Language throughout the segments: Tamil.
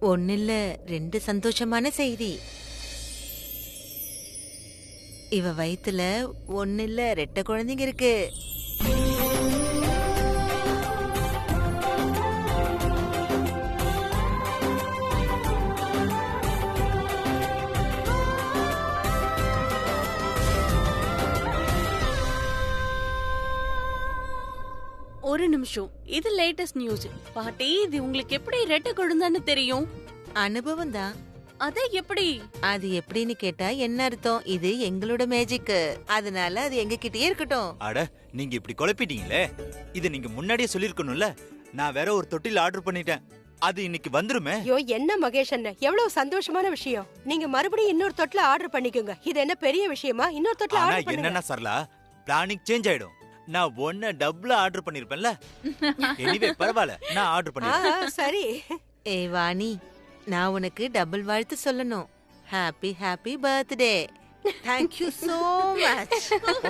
ஒன்னில்ல, 2 சந்தோஷமான செய்தி. இவ வயித்துல ஒன்னில்ல 2 குழந்தைங்க இருக்கு. ஒரு நிமிஷம், இது லேட்டஸ்ட் நியூஸ். பாட்டி, இது உங்களுக்கு எப்படி ரெட்டை குழந்தைன்னு தெரியும்? அனுபவம் தான். அதே எப்படி? அது எப்படின்னு கேட்டா என்ன அர்த்தம்? இது எங்களோட மேஜிக். அதனால அது எங்க கிட்டயே இருக்கட்டும். அட, நீங்க இப்படி குழப்பிட்டீங்களே. இது நீங்க முன்னாடியே சொல்லிருக்கணும்ல. நான் வேற ஒரு தொட்டில் ஆர்டர் பண்ணிட்டேன். அது இன்னைக்கு வந்துருமே. ஐயோ, என்ன மகேஷ் அண்ணன், எவ்வளவு சந்தோஷமான விஷயம். நீங்க மறுபடியும் இன்னொரு தொட்டில ஆர்டர் பண்ணிக்கோங்க. இது என்ன பெரிய விஷயமா? இன்னொரு தொட்டில ஆனா ஆர்டர் பண்ணுங்க. என்னன்னா சரலா, பிளானிங் சேஞ்ச் ஆயிடும். நான் ஒன்ன டபுளா ஆர்டர் பண்ணிருப்பேன்ல. எனிவே பரவாயில்ல, நான் ஆர்டர் பண்ணிருக்கேன். சரி. ஏய் வாணி, நான் உனக்கு டபுள் வாழ்த்து சொல்லணும். Happy happy birthday. Thank you so much.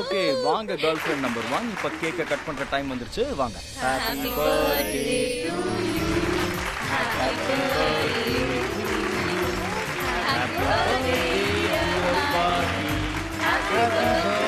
Okay, வாங்க கேர்ள் ஃப்ரெண்ட் நம்பர் 1. இப்ப கேக்க கட் பண்ற டைம் வந்துருச்சு. வாங்க. Happy birthday to you. Happy birthday. Happy birthday பாட்டி. Happy birthday.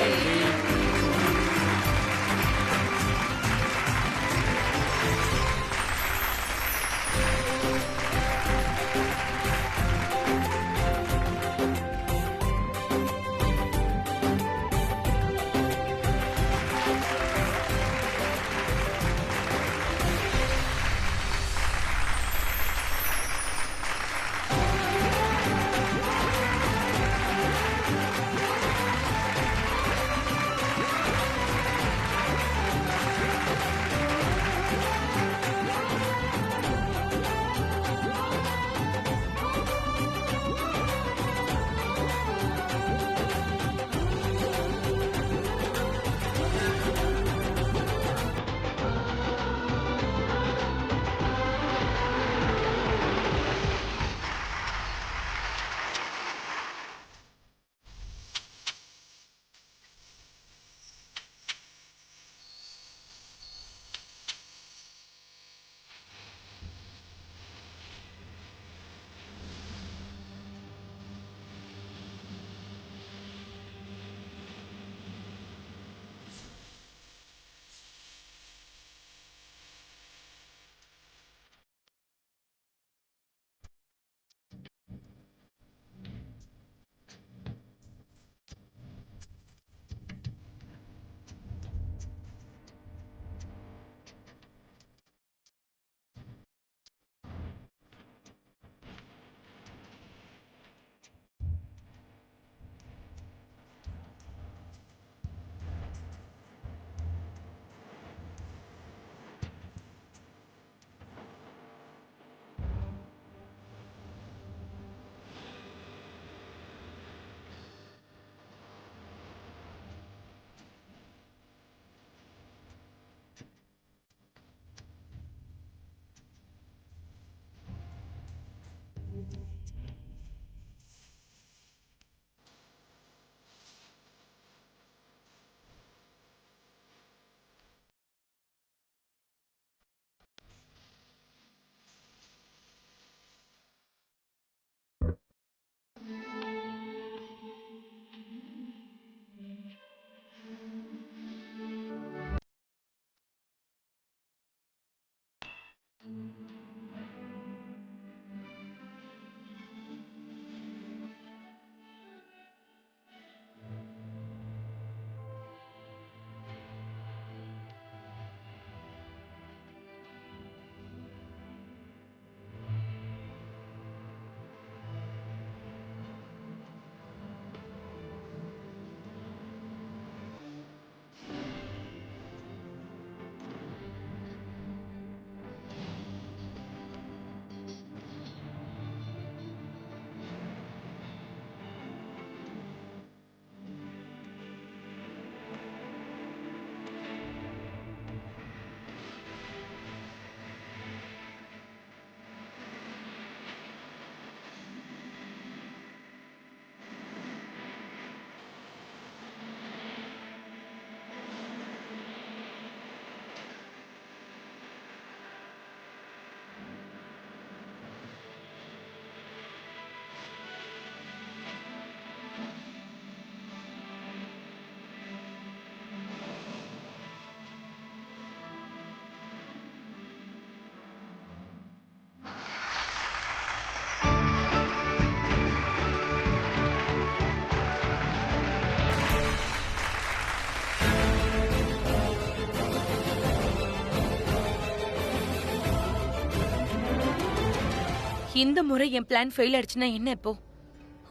இந்த முறை என் பிளான் ஃபெயில் ஆயிடுச்சுன்னா என்ன இப்போ?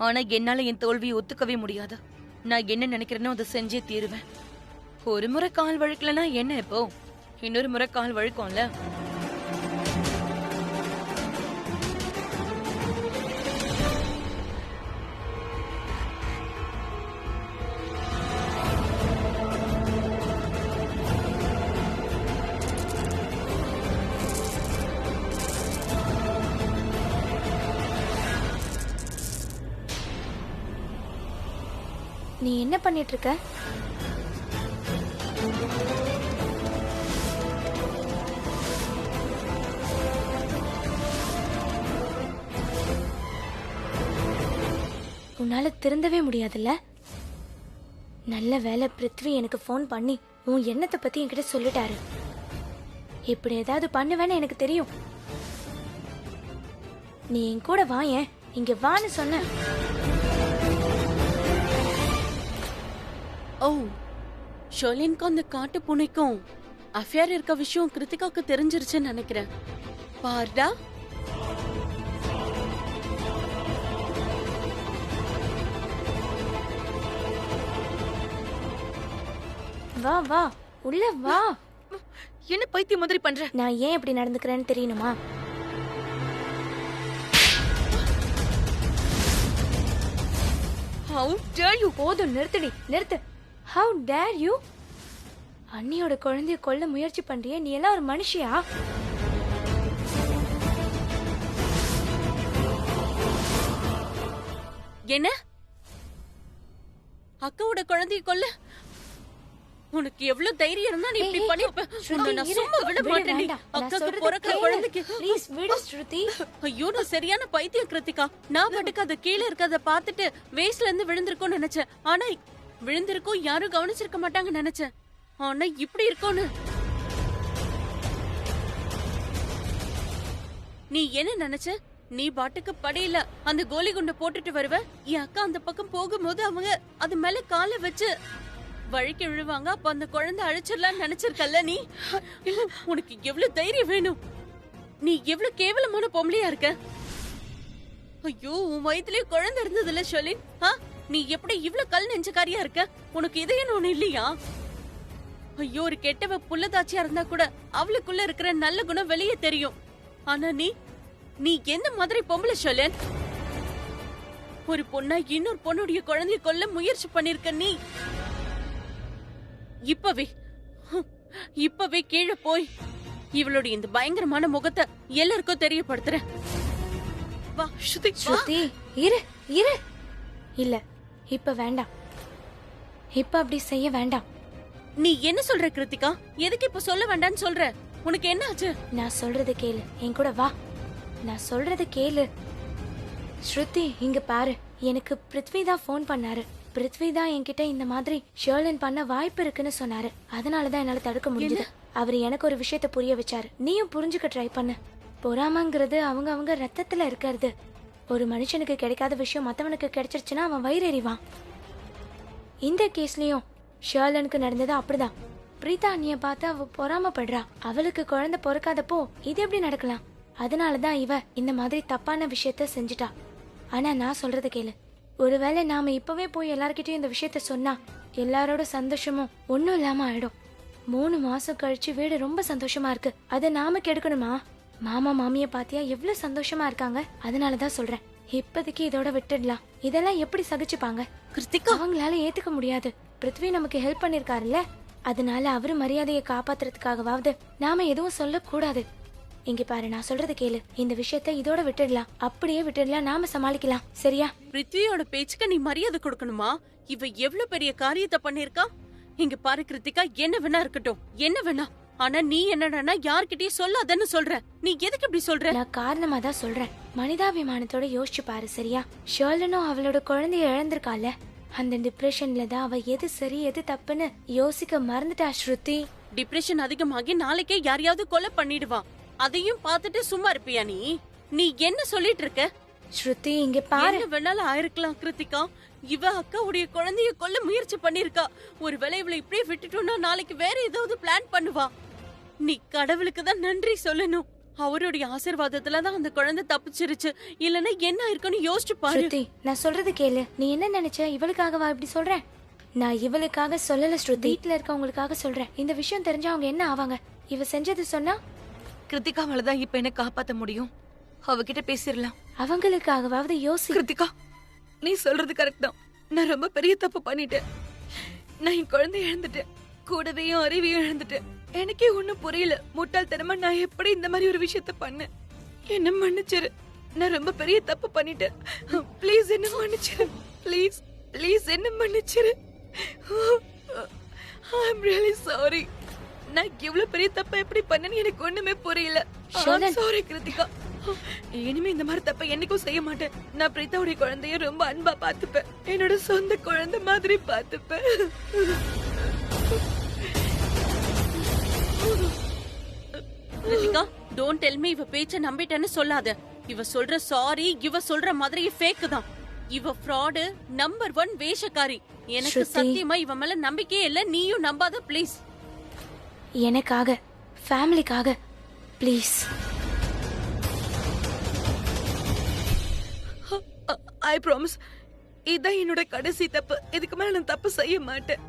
ஆனா என்னால என் தோல்வியை ஒத்துக்கவே முடியாது. நான் என்ன நினைக்கிறேனோ அதை செஞ்சே தீருவேன். ஒரு முறை கால் வழுக்கலனா என்ன இப்போ? இன்னொரு முறை கால் வழுக்கும்ல. நீ என்ன பண்ணிட்டு இருக்க? உன்னால திருந்தவே முடியாதுல்ல? நல்ல வேலை பிருத்வி எனக்கு ஃபோன் பண்ணி உன் எண்ணத்தை பத்தி என்கிட்ட சொல்லிட்டாரு. இப்படி ஏதாவது பண்ணுவேன்னு எனக்கு தெரியும். நீ என் கூட வாயேன், இங்க வான்னு சொன்ன. ஓ, ஷோலினுக்கும் அந்த காட்டு பூனைக்கும் அஃபேர் இருக்க விஷயம் கிருத்திகாவுக்கு தெரிஞ்சிருச்சுன்னு நினைக்கிறேன். பார்டா, வா வா உள்ள வா. என்ன பைத்தியம் மாதிரி பண்ற? நான் ஏன் இப்படி நடந்துக்கிறேன்னு தெரியணுமா? How dare you? போதும், நிறுத்தடி, நிறுத்து. How dare you? அண்ணியோட குழந்தைய கொல்ல முயற்சி பண்றியே, நீ எல்லாம் ஒரு மனுஷியா? என்ன? அக்காவோட குழந்தைய கொல்ல உனக்கு எவ்வளவு தைரியம் இருந்தா நீ இப்படி பண்ணிருப்ப? உன்னை நான் சும்மா விட மாட்டேன். அக்காக்கு பிறக்கிற குழந்தைக்கு ப்ளீஸ் விடு ஸ்ருதி. ஐயோ, நான் சரியான பைத்தியம் கிருத்திகா. நான் பாட்டுக்கு அது கீழே இருக்கத பார்த்துட்டு வேஸ்ட்ல இருந்து விழுந்திருக்கும்னு நினைச்சேன். ஆனா விழுந்திருக்கும், யாரும் கவனிச்சிருக்க மாட்டாங்க நினைச்சேன். ஆனா இப்படி இருக்கும்னு நீ என்ன நினைச்ச? நீ பாட்டுக்கு படியில அந்த கோலி குண்டை போட்டுட்டு வருவ. என் அக்கா அந்த பக்கம் போகும்போது அவங்க அது மேல காலை வச்சு வழுக்கி விழுவாங்க. அப்ப அந்த குழந்தை அழிச்சிடலாம்னு நினைச்சிருக்கல்ல நீ? உனக்கு எவ்வளவு தைரியம் வேணும்? நீ எவ்வளவு கேவலமான பொம்பளையா இருக்க. ஐயோ, உன் வயிற்றுலயே குழந்தை இருந்ததுல ஷோலின். நீ எப்படி இவ்வளவு கல் நெஞ்சக்காரியா இருக்க? உனக்கு இதயம் ஒண்ணு இல்லையா? ஐயோ, ஒரு கெட்டவ புள்ளதாச்சியா இருந்தா கூட அவளுக்குள்ள இருக்கிற நல்ல குணம் வெளியே தெரியும். ஆனா நீ எந்த மாதிரி பொம்பளை ஷோலின்? ஒரு பொண்ணா இன்னொரு பொண்ணுடைய குழந்தைய கொல்ல முயற்சி பண்ணிருக்க நீ. இப்பவே கீழே போய் இவளுடைய இந்த பயங்கரமான முகத்தை எல்லாருக்கும் தெரியப்படுத்துறேன். வா ஸ்ருதி, ஸ்ருதி, இரு இரு. இல்ல, இப்ப வேண்டாம். இப்ப அப்படி செய்ய வேண்டாம். நீ என்ன சொல்ற கிருத்திகா? எதுக்கு இப்ப சொல்ல வேண்டாம்னு சொல்ற? உனக்கு என்ன ஆச்சு? நான் சொல்றது கேளு, என் கூட வா. நான் சொல்றது கேளு ஸ்ருதி. இங்க பாரு, எனக்கு பிருத்வி தான் ஃபோன் பண்ணாரு. பிருத்வி தான் என்கிட்ட இந்த மாதிரி ஷர்லின் பண்ண வாய்ப்பு இருக்குன்னு சொன்னாரு. அதனாலதான் என்னால தடுக்க முடிஞ்சது. அவர் எனக்கு ஒரு விஷயத்த புரிய வச்சாரு. நீயும் புரிஞ்சுக்க ட்ரை பண்ணு. பொறாமங்கிறது அவங்க ரத்தத்துல இருக்கிறது. ஒரு மனுஷனுக்கு கிடைக்காத விஷயம் மத்தவனுக்கு கிடைச்சிருச்சுன்னா அவன் வயிறெறிவான். இந்த கேஸ்லயும் ஷர்லனுக்கு நடந்தது அப்படிதான். பிரீதா அண்ணிய பார்த்து அவ பொறாமப்படுறா. அவளுக்கு குழந்தை பிறக்காதப்போ இது எப்படி நடக்கலாம்? அதனாலதான் இவ இந்த மாதிரி தப்பான விஷயத்த செஞ்சுட்டா. ஆனா நான் சொல்றத கேளு. ஒருவேளை நாம இப்பவே போய் எல்லார்கிட்டயும் இந்த விஷயத்த சொன்னா எல்லாரோட சந்தோஷமும் ஒன்னும் இல்லாம ஆயிடும். 3 மாசம் கழிச்சு வீடு ரொம்ப சந்தோஷமா இருக்கு. அதை நாம கெடுக்கணுமா? மாமா மாமிய பாத்தியா எவ்வளவு சந்தோஷமா இருக்காங்க. அதனாலதான் சொல்றேன், இப்போதைக்கு இதோட விட்டுடலாம். இதெல்லாம் எப்படி சகிச்சுப்பாங்க? கிருத்திகா, அவங்களால ஏத்துக்க முடியாது. பிருத்வி நமக்கு ஹெல்ப் பண்ணிருக்காருல்ல, அதனால அவரு மரியாதையை காப்பாத்துறதுக்காகவாவது நாம எதுவும் சொல்ல கூடாது. இங்க பாரு, நான் சொல்றது கேளு. இந்த விஷயத்தை இதோட விட்டுடலாம். அப்படியே விட்டுடலாம், நாம சமாளிக்கலாம். சரியா? பிருத்வியோட பேச்சுக்கு நீ மரியாதை கொடுக்கணுமா? இவ எவ்வளவு பெரிய காரியத்தை பண்ணிருக்கா. இங்க பாரு கிருத்திகா, என்ன வேணா இருக்கட்டும், என்ன வேணா. ஆனா நீ என்னடா யார்கிட்டயும் சொல்லாதன்னு சொல்ற. நீ எதுக்கு இப்படி சொல்ற? நான் காரணமா தான் சொல்றேன். மனிதாபிமானத்தோட யோசிச்சு பாரு. சரியா? ஷர்லனும் அவளோட குழந்தைய இழந்திருக்கால. அந்த டிப்ரெஷன்ல தான் அவ எது சரி எது தப்புன்னு யோசிக்க மறந்துட்டா ஸ்ருதி. டிப்ரெஷன் அதிகமாகி நாளைக்கே யாரையாவது கொலை பண்ணிடுவா. அதையும் பார்த்துட்டு சும்மா இருப்பியா நீ? நீ என்ன சொல்லிட்டு இருக்க? ஸ்ருதி, இங்க பாரு. என்ன வேணாலும் ஆயிருக்கலாம் கிருத்திகா. இவ அக்காவுடைய குழந்தைய கொல்ல முயற்சி பண்ணிருக்கா. ஒருவேளை இவளை இப்படியே விட்டுட்டோம்னா நாளைக்கு வேற ஏதாவது பிளான் பண்ணுவா. நீ கடவுளுக்கு தான் நன்றி சொல்லணும். அவருடைய ஆசீர்வாதத்துல தான் அந்த குழந்தை தப்பிச்சிருச்சு. இல்லன்னா என்ன இருக்குன்னு யோசிச்சு பாரு. ஸ்ருதி, நான் சொல்றது கேளு. நீ என்ன நினைச்ச? இவளுக்காகவா இப்படி சொல்ற? நான் இவளுக்காக சொல்லல ஸ்ருதி, வீட்டுல இருக்கவங்களுக்காக சொல்றேன். இந்த விஷயம் தெரிஞ்சா அவங்க என்ன ஆவாங்க? இவ செஞ்சது சொன்னா கிருத்திகா மேலதான் இப்ப என்ன காப்பாத்த முடியும். அவகிட்ட பேசிடலாம். அவங்களுக்காகவாவது யோசி. கிருத்திகா, நீ சொல்றது கரெக்ட் தான். நான் ரொம்ப பெரிய தப்பு பண்ணிட்டேன். நான் என் குழந்தை இழந்துட்டேன், கூடவே என் அறிவையும் இழந்துட்டேன். எனக்கே ஒண்ணும் புரியல. முட்டாள்தனமா நான் எப்படி இந்த மாதிரி ஒரு விஷயத்த பண்ணேன். என்ன மன்னிச்சிரு. நான் ரொம்ப பெரிய தப்பு பண்ணிட்டேன். ப்ளீஸ் என்ன மன்னிச்சிரு. ப்ளீஸ் ப்ளீஸ் என்ன மன்னிச்சிரு. I'm really sorry. நான் இவ்வளவு பெரிய தப்பை எப்படி பண்ணேன்னு எனக்கு ஒண்ணுமே புரியல. சாரி கிருத்திகா. இனிமே இந்த மாதிரி தப்பை என்னைக்கும் செய்ய மாட்டேன். நான் பிரீதாவுடைய குழந்தைய ரொம்ப அன்பா பாத்துப்பேன். என்னோட சொந்த குழந்தை மாதிரி பாத்துப்பேன். கிருத்திகா, டோன்ட் டெல் மீ இவ பேச்ச நம்பிட்டேன்னு சொல்லாத. இவ சொல்ற சாரி இவ சொல்ற மாதிரி ஃபேக் தான். இவ ஃப்ராடு, நம்பர் 1 வேஷக்காரி. எனக்கு சத்தியமா இவ மேல நம்பிக்கையே இல்ல. நீயும் நம்பாத ப்ளீஸ். எனக்காக, ஃபேமிலிக்காக ப்ளீஸ். ஐ ப்ராமிஸ், இதான் என்னோட கடைசி தப்பு. இதுக்கு மேல நான் தப்பு செய்ய மாட்டேன்.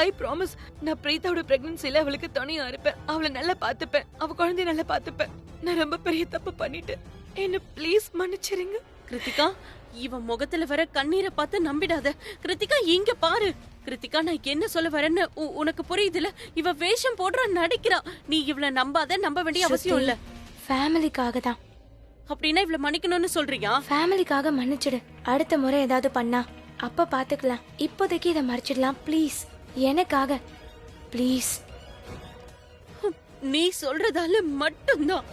ஐ ப்ராமிஸ், நான் பிரீதாவோட பிரெக்னன்சில அவளுக்கு துணையா இருப்பேன். அவளை நல்லா பாத்துப்பேன். அவ குழந்தைய நல்லா பாத்துப்பேன். நான் ரொம்ப பெரிய தப்பு பண்ணிட்டேன். என்ன ப்ளீஸ் மன்னிச்சிருங்க. கிருத்திகா, இவ முகத்துல வர கண்ணீரை பார்த்து நம்பிடாத. கிருத்திகா, இங்க பாரு. கிருத்திகா, நான் என்ன சொல்ல வரேன்னு உனக்கு புரியுதுல? இவ வேஷம் போடுற, நடிக்கிறா. நீ இவள நம்பாத. நம்ப வேண்டிய அவசியம் இல்ல. ஃபேமிலிக்காக தான். அப்படின்னா இவள மன்னிக்கணும்னு சொல்றியா? ஃபேமிலிக்காக மன்னிச்சிடு. அடுத்த முறை ஏதாவது பண்ணா அப்ப பாத்துக்கலாம். இப்போதைக்கு இதை மறைச்சிடலாம் ப்ளீஸ். எனக்காக ப்ளீஸ். நீ சொல்றதால மட்டும்தான்.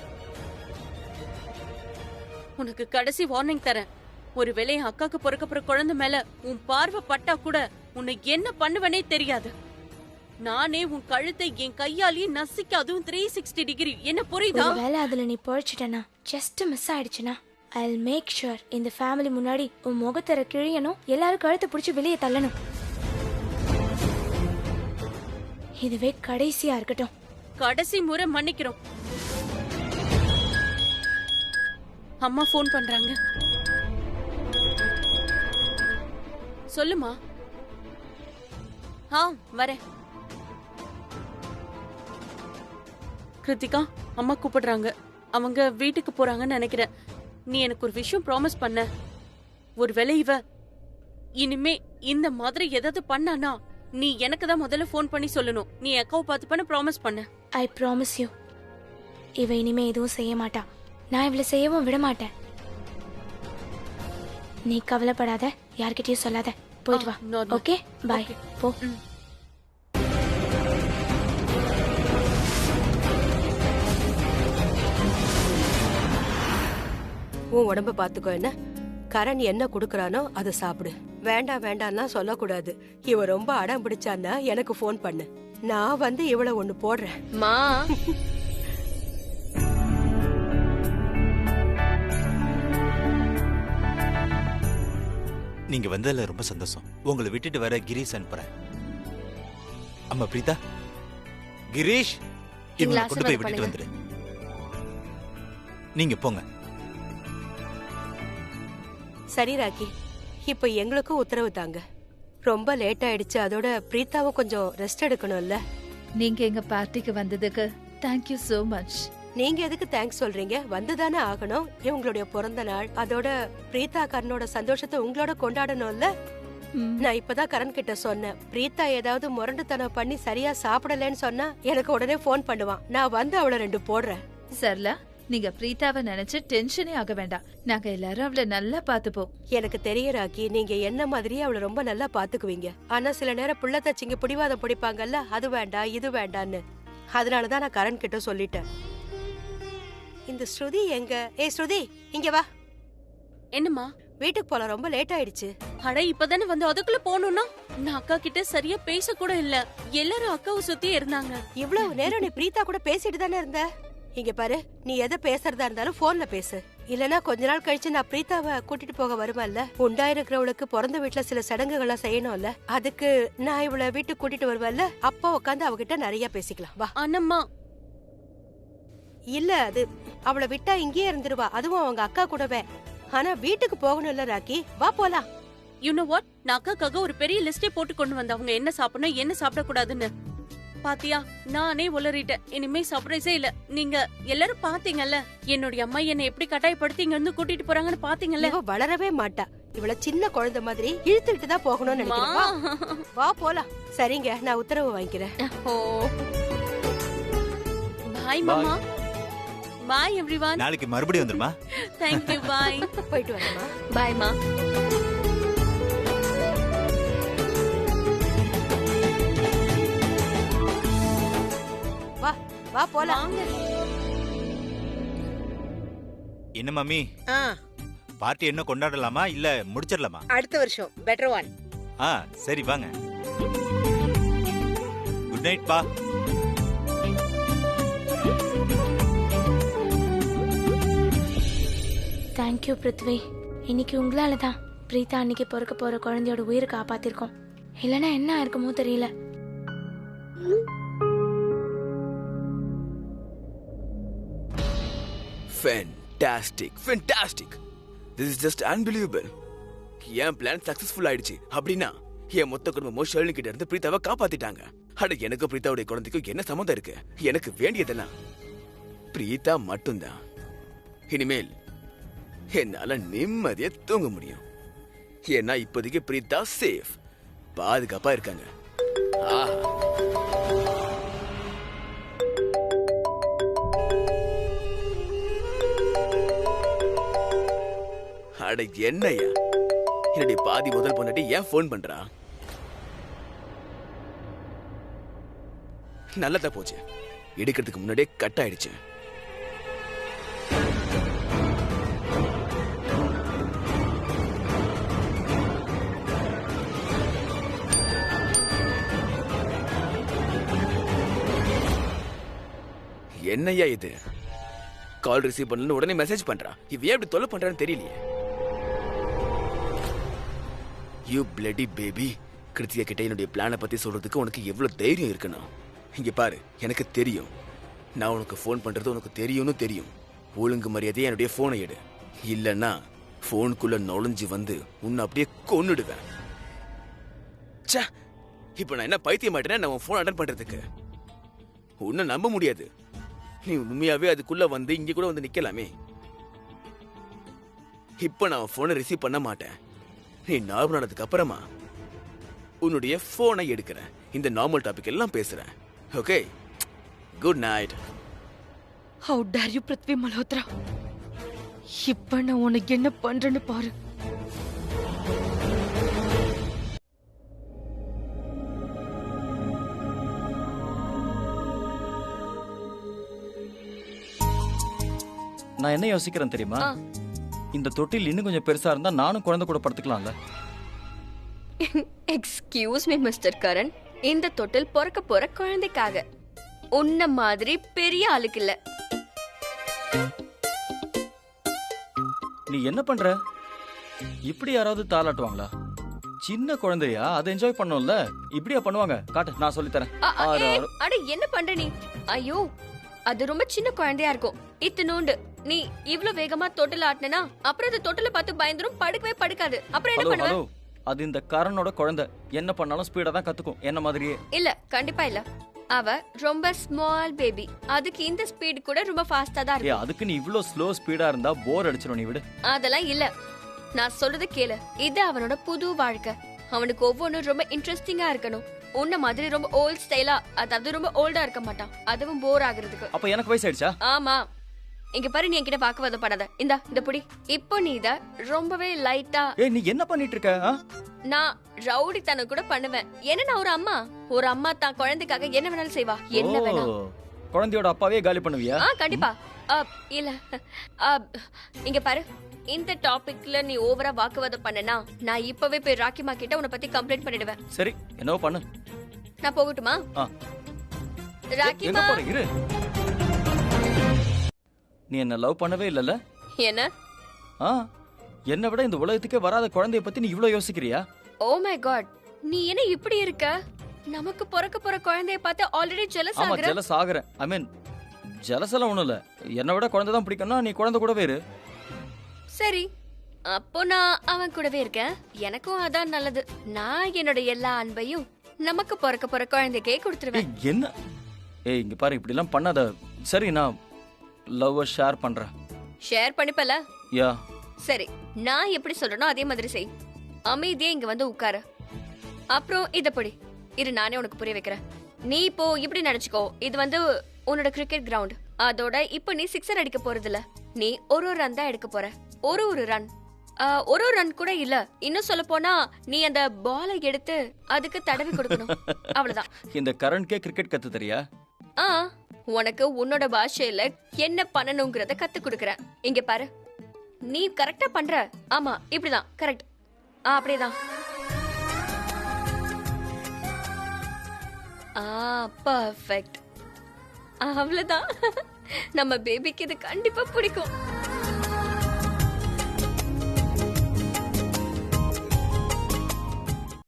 உனக்கு கடைசி வார்னிங் தரேன். ஒருவேளை என் அக்காக்கு பிறக்கப்புற குழந்தை மேல உன் பார்வை பட்டா கூட உன்னை என்ன பண்ணுவனே தெரியாது. நானே உன் கழுத்தை என் கையாலேயே நசிக்க, அதுவும் 360 டிகிரி. என்ன புரியுதா? ஒருவேளை அதுல நீ பொழிச்சிட்டனா, ஜஸ்ட் மிஸ் ஆயிடுச்சுனா, I'll make sure இந்த ஃபேமிலி முன்னாடி உன் முகத்தர கிழியணும். எல்லாரும் கழுத்தை பிடிச்சி வெளியே தள்ளணும். இதுவே கடைசியா இருக்கட்டும். கடைசி முறை மன்னிக்கிறோம். அம்மா போன் பண்றாங்க. சொல்லுமா. வரேன். கிருத்திகா, அம்மா கூப்பிடுறாங்க. அவங்க வீட்டுக்கு போறாங்கன்னு நினைக்கிறேன். நீ எனக்கு ஒரு விஷயம் ப்ராமிஸ் பண்ண. ஒருவேளை இவ இனிமே இந்த மாதிரி ஏதாவது பண்ணானா நீ எனக்கு தான் முதல்ல போன் பண்ணி சொல்லணும். நீ அக்காவை பார்த்து பண்ண ப்ராமிஸ் பண்ண. I promise you. இவ இனிமே எதுவும் செய்ய மாட்டா. நான் இவளை செய்யவும் விட மாட்டேன். நீ கவலைப்படாத, யார்கிட்டயும் சொல்லாத. போயிட்டு வா. ஓகே, பாய். போ. உன் உடம்ப பாத்துக்கோ. என்ன கரண் என்ன குடுக்கறானோ அதை சாப்பிடு. வேண்டாம் வேண்டாம்னா சொல்லக்கூடாது. இவ ரொம்ப அடம் பிடிச்சான்னா எனக்கு போன் பண்ணு. நான் வந்து இவளை ஒண்ணு போடுறேன். மா, நீங்க வந்ததுல ரொம்ப சந்தோஷம். உங்களை விட்டுட்டு வர கிரீஷ் அனுப்புறேன். அம்மா பிரீதா, கிரீஷ் இவங்களை கொண்டு போய் விட்டுட்டு வந்துரு. நீங்க போங்க. சரி ராக்கி, இப்ப எங்களுக்கும் உத்தரவு தாங்க. ரொம்ப லேட் ஆயிடுச்சு. அதோட பிரீதாவும் கொஞ்சம் ரெஸ்ட் எடுக்கணும்ல. நீங்க எங்க பார்ட்டிக்கு வந்ததுக்கு தேங்க்யூ சோ மச். நீங்க எதுக்கு தேங்க்ஸ் சொல்றீங்க? வந்துதானே ஆகணும். இவங்களுடைய பிறந்த நாள். அதோட பிரீதா கரனோட சந்தோஷத்தை உங்களோட கொண்டாடணும்ல. நான் இப்பதான் கரண் கிட்ட சொன்னேன். பிரீதா ஏதாவது முரண்டுத்தனம் பண்ணி சரியா சாப்பிடலன்னு சொன்னா எனக்கு உடனே போன் பண்ணுவான். நான் வந்து அவளை 2 போடுறேன். சர்லா, நீங்க பிரீதாவை நினைச்சு டென்ஷனே ஆக வேண்டாம். நாங்க எல்லாரும் அவளை நல்லா பாத்துப்போம். எனக்கு தெரியும் ராக்கி, நீங்க என்ன மாதிரியே அவளை ரொம்ப நல்லா பாத்துக்குவீங்க. ஆனா சில நேரம் புள்ள தச்சிங்க பிடிவாதம் பிடிப்பாங்கல்ல, அது வேண்டாம் இது வேண்டான்னு. அதனாலதான் நான் கரண் கிட்ட சொல்லிட்டேன். இந்த ஸ்ருதி எங்க? ஏய் ஸ்ருதி, இங்க வா. என்னம்மா? வீட்டுக்கு போலாம், ரொம்ப லேட் ஆயிடுச்சு. அட, இப்பதானே வந்து அதுக்குள்ள போகணும்னா நான் அக்கா கிட்ட சரியா பேச கூட இல்ல. எல்லாரும் அக்காவை சுத்தி இருந்தாங்க. இவ்வளவு நேரம் நீ பிரீதா கூட பேசிட்டு தானே இருந்த. இங்க பாரு, நீ எதை பேசுறதா இருந்தாலும் போன்ல பேசு. இல்லனா கொஞ்ச நாள் கழிச்சு நான் பிரீதாவை கூட்டிட்டு போக வருவேன்ல. உண்டாயிருக்கிறவளுக்கு பிறந்த வீட்டுல சில சடங்குகளை செய்யணும்ல. அதுக்கு நான் இவளை வீட்டுக்கு கூட்டிட்டு வருவேன்ல. அப்போ உட்காந்து அவகிட்ட நிறைய பேசிக்கலாம். வா. அண்ணம்மா, இல்ல அது அவளை விட்டா இங்கேயே இருந்துருவா, அதுவும் அவங்க அக்கா கூடவே. ஆனா வீட்டுக்கு போகணும்ல ராக்கி, வா போலாம். யூ நோ வாட், நான் அக்காக்காக ஒரு பெரிய லிஸ்டே போட்டு கொண்டு வந்தேன், அவங்க என்ன சாப்பிடணும் என்ன சாப்பிடக்கூடாதுன்னு. பாத்தியா, நானே உளறிட்டேன். இனிமே சர்ப்ரைஸே இல்ல. நீங்க எல்லாரும் பாத்தீங்கல்ல, என்னுடைய அம்மா என்னை எப்படி கட்டாயப்படுத்தி இங்க வந்து கூட்டிட்டு போறாங்கன்னு பாத்தீங்கல்ல. இவ வளரவே மாட்டா, இவள சின்ன குழந்தை மாதிரி இழுத்துக்கிட்டு தான் போகணும்னு நினைக்கிறேன். வா. வா போலாம். சரிங்க, நான் உத்தரவு வாங்கிக்கிறேன். ஓ பாய் மாமா. பாய் எவ்ரிவன். நாளைக்கு மறுபடியும் வந்துருமா? Thank you, bye. போயிட்டு வரேம்மா. Bye மா. வா வா போலாம். வாங்க. என்ன மம்மி, பார்ட்டி என்ன கொண்டாடலாமா இல்ல முடிச்சிடலாமா? அடுத்த வருஷம் பெட்டர் ஒன். சரி வாங்க. குட் நைட் பா. தேங்க்யூ பிருத்வி. இன்னைக்கு உங்களால தான் பிரீதா அன்னைக்கு பிறக்க போற குழந்தையோட உயிரை காப்பாத்திருக்கோம். இல்லைன்னா என்ன ஆயிருக்குமோ தெரியல. Fantastic, fantastic. This is just unbelievable. N plan successful ஆயிடுச்சு. அப்படின்னா என் மொத்த குடும்பமும் ஷர்லின் கிட்ட இருந்து பிரீதாவை காப்பாத்திட்டாங்க. அட எனக்கு பிரீதாவுடைய குழந்தைக்கும் என்ன சம்மந்தம் இருக்கு? எனக்கு வேண்டியதெல்லாம் பிரீதா மட்டும்தான். இனிமேல் என்னால நிம்மதியா தூங்க முடியும். ஏன்னா இப்போதைக்கு பிரீதா சேஃப், பாதுகாப்பா இருக்காங்க. அட என்னையா, என்னுடைய பாதி முதல் பொண்டாட்டி ஏன் போன் பண்றா? நல்லதா போச்சு, எடுக்கிறதுக்கு முன்னாடியே கட் ஆயிடுச்சு. என்னையா இது, கால் ரிசீவ் பண்ணல உடனே மெசேஜ் பண்றா. இவ ஏன் இப்படி தொல்லை பண்றான்னு தெரியலையே. யூ பிளடி பேபி, கிருத்திகா கிட்ட என்னுடைய பிளானை பத்தி சொல்றதுக்கு உனக்கு எவ்வளவு தைரியம் இருக்கணும். இங்க பாரு, எனக்கு தெரியும் நான் உனக்கு போன் பண்றது உனக்கு தெரியும்னு தெரியும். ஒழுங்கு மரியாதையா என்னுடைய போனை எடு, இல்லன்னா போனுக்குள்ள நுழைஞ்சு வந்து உன்னை அப்படியே கொன்னுடுவேன். ச்சே, இப்ப நான் என்ன பைத்தியம் மாட்டேன்னா நான் உன் போன் அட்டன் பண்றதுக்கு? உன்னை நம்ப முடியாது. நீ உண்மையாவே அதுக்குள்ள வந்து இங்க கூட வந்து நிக்கலாமே. இப்ப நான் போனை ரிசீவ் பண்ண மாட்டேன். நீ நார்மல் ஆனதுக்கு அப்புறமா உன்னுடைய போனை எடுக்கிறேன், இந்த நார்மல் டாபிக் எல்லாம் பேசுறேன். Okay, good night. How dare you Prithvi Malhotra, இப்ப நான் உனக்கு என்ன பண்றேன்னு பாரு. நான் என்ன யோசிக்கிறேன் தெரியுமா? இந்த தொட்டில் இன்னும் கொஞ்சம் பெருசா இருந்தா நானும் குழந்தை கூட படுத்துக்கலாம்ல. எக்ஸ்கியூஸ் மீ மிஸ்டர் கரண், இந்த தொட்டில் பிறக்க போற குழந்தைக்காக, உன்ன மாதிரி பெரிய ஆளுக்கு இல்ல. நீ என்ன பண்ற? இப்படி யாராவது தாளாட்டுவாங்களா? சின்ன குழந்தையா, அதை என்ஜாய் பண்ணும்ல. இப்படியா பண்ணுவாங்க? காட்டு, நான் சொல்லி தரேன். அட என்ன பண்ற நீ? ஐயோ, அது ரொம்ப சின்ன குழந்தையா இருக்கும், இத்தனோண்டு. நீ இவ்ளோ வேகமா தொட்டில் ஆட்டினா அப்புறம் அது தொட்டில பார்த்து பயந்துரும், படுக்கவே படுக்காது. அப்புறம் என்ன பண்ணுவ? அது இந்த கரணோட குழந்தை, என்ன பண்ணாலும் ஸ்பீடா தான் கத்துக்கும், என்ன மாதிரியே. இல்ல, கண்டிப்பா இல்ல. அவ ரொம்ப ஸ்மால் பேபி, அதுக்கு இந்த ஸ்பீட் கூட ரொம்ப ஃபாஸ்டா தான் இருக்கு. அதுக்கு நீ இவ்ளோ ஸ்லோ ஸ்பீடா இருந்தா போர் அடிச்சிரும், நீ விடு. அதெல்லாம் இல்ல, நான் சொல்றது கேளு. இது அவனோட புது வாழ்க்கை. அவனுக்கு ஒவ்வொன்றும் ரொம்ப இன்ட்ரெஸ்டிங்கா இருக்கணும். உன்ன மாதிரி ரொம்ப ஓல்ட் ஸ்டைலா, அதாவது ரொம்ப ஓல்டா இருக்க மாட்டான், அதுவும் போர் ஆகுறதுக்கு. அப்ப எனக்கு வயசாயிடுச்சா? ஆமா. இங்க பாரு, நீ என்கிட்ட வாக்குவாதம் பண்ணாத. இந்த புடி. இப்போ நீ இத ரொம்பவே லைட்டா. ஏய், நீ என்ன பண்ணிட்டு இருக்க? நான் ரவுடித்தனம் கூட பண்ணுவேன். என்ன, நான் ஒரு அம்மா தான் குழந்தைக்காக என்ன வேணாலும் செய்வா. என்ன வேணா. குழந்தையோட அப்பாவே காலி பண்ணுவியா? கண்டிப்பா. இல்ல, இங்க பாரு, இந்த டாபிக்ல நீ ஓவரா வாக்குவாதம் பண்ணனா நான் இப்பவே போய் ராக்கிமா கிட்ட உன்னை பத்தி கம்ப்ளைண்ட் பண்ணிடுவேன். சரி, என்னவோ பண்ணு. நான் போகட்டுமா? ராக்கிமா, இரு. நீ என்ன லவ் பண்ணவே இல்லல? என்ன? என்ன விட இந்த உலகத்துக்கே வராத குழந்தைய பத்தி நீ இவ்ளோ யோசிக்கிறியா? ஓ மை காட், நீ என்ன இப்படி இருக்க? நமக்கு பிறக்க போற குழந்தைய பார்த்து ஆல்ரெடி ஜெலஸ் ஆகுற. ஆமா, ஜெலஸ் ஆகுறேன். ஐ மீன் ஜலசெல்லாம் ஒண்ணும் இல்ல. என்னை விட குழந்தை தான் பிடிக்கும்னா நீ குழந்தை கூடவே இரு. சரி, அப்போ நான் அவன் கூடவே இருக்கேன். எனக்கும் அதான் நல்லது. நான் என்னோட எல்லா அன்பையும் நமக்கு பிறக்க போற குழந்தைக்கே கொடுத்துருவேன். என்ன? இங்க பாரு, இப்படி எல்லாம் பண்ணாத. சரி, நான் லவ் ஷேர் பண்றேன். ஷேர் பண்ணிப்பல? யா. சரி, நான் எப்படி சொல்றேனோ அதே மாதிரி செய். அமைதியா இங்க வந்து உட்காரு. அப்புறம் இதப்படி இரு, நானே உனக்கு புரிய வைக்கிறேன். நீ இப்போ இப்படி நினைச்சுக்கோ, இது வந்து உன்னோட கிரிக்கெட் கிரவுண்ட். அதோட இப்போ நீ சிக்ஸர் அடிக்க போறது இல்ல, நீ ஒரு ரன் தான் எடுக்க போற. ஒரு ரன், ஒரு ரன் கூட இல்ல. இன்னும் சொல்ல போனா நீ அந்த பாலை எடுத்து அதுக்கு தடவி கொடுக்கணும். அவ்வளவுதான். இந்த கரண்ட்கே கிரிக்கெட் கத்து தெரியா? உனக்கு உன்னோட பாஷையில என்ன பண்ணணுங்கிறத கத்து கொடுக்கறேன். இங்க பாரு, நீ கரெக்டா பண்ற. ஆமா, இப்படிதான் கரெக்ட். அப்படியேதான். பர்ஃபெக்ட். அவ்வளவுதான். நம்ம பேபிக்கு இது கண்டிப்பா பிடிக்கும்.